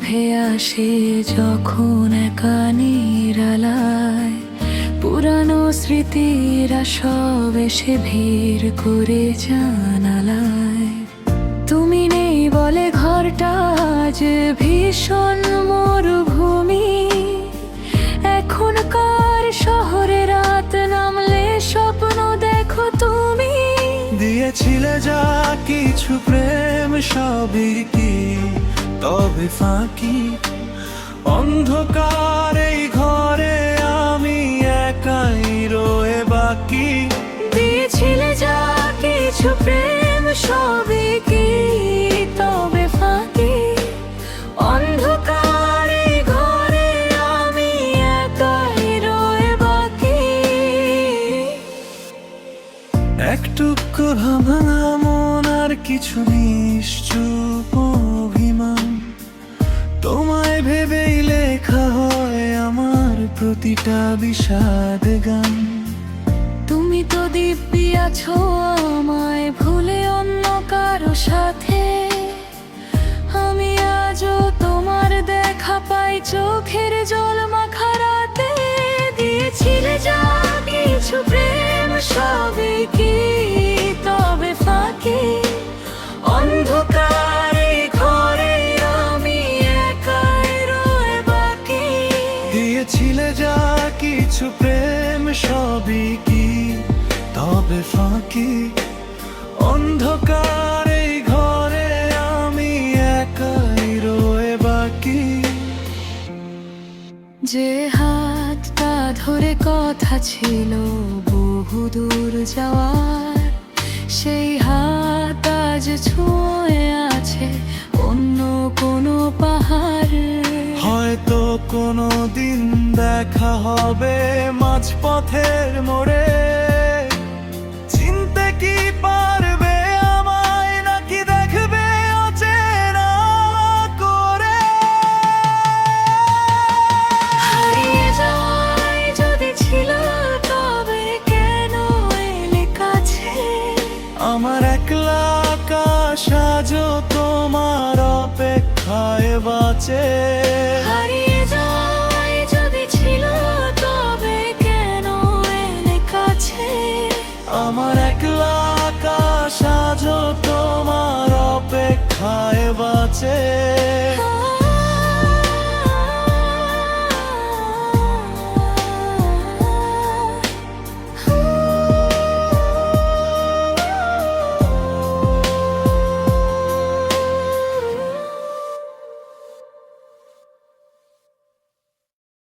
উভে আসে যখন একা নিরালায়, পুরানো স্মৃতিরা সব এসে ভিড় করে জানালায়। তুমি নেই বলে ঘরটা আজ ভীষণ মরুভূমি, এখনকার শহরে রাত নামলে স্বপ্ন দেখো তুমি। দিয়েছিলে যা কিছু প্রেম সবই কি তবে ফাঁকি, অন্ধকার এই ঘরে আমি একাই রয়ে বাকি। দিয়েছিলে যা কিছু প্রেম সবই কি তবে ফাঁকি, অন্ধকার এই ঘরে আমি একাই রয়ে বাকি। এক টুকরো ভাঙা মন আর কিছু নিশ্চুপ অভিমান, তোমায় ভেবেই লেখা হয় আমার প্রতিটা বিষাদ গান। তুমি তো দিব্যি আছো আমায় ভুলে অন্য কারো সাথে, আমি আজও তোমার দেখা পাই চোখের জল মাখা রাতে। দিয়েছিলে যা কিছু প্রেম সবই কি তবে ফাঁকি, অন্ধকার এই ঘরে আমি একাই রয়ে বাকি। দিয়েছিলে যা কিছু প্রেম সবই কি তবে ফাঁকি, অন্ধকার এই ঘরে আমি একাই রয়ে বাকি। যে হাতটা ধরে কথা ছিল বহুদূর যাওয়ার, সেই হাত আজ ছুঁয়ে আছে অন্য কোনো পাহাড়। হয়তো কোনো দিন দেখা হবে মাঝপথের মোড়ে, চিনতে কি পারবে আমায় নাকি দেখবে অচেনা করে। হারিয়ে যাওয়াই যদি ছিল তবে কেন এলে কাছে, আমার একলা আকাশ আজও তোমার অপেক্ষায় বাঁচে। হারিয়ে যাওয়াই যদি ছিল তবে কেন এলে কাছে, আমার একলা আকাশ আজও তোমার অপেক্ষায় বাঁচে।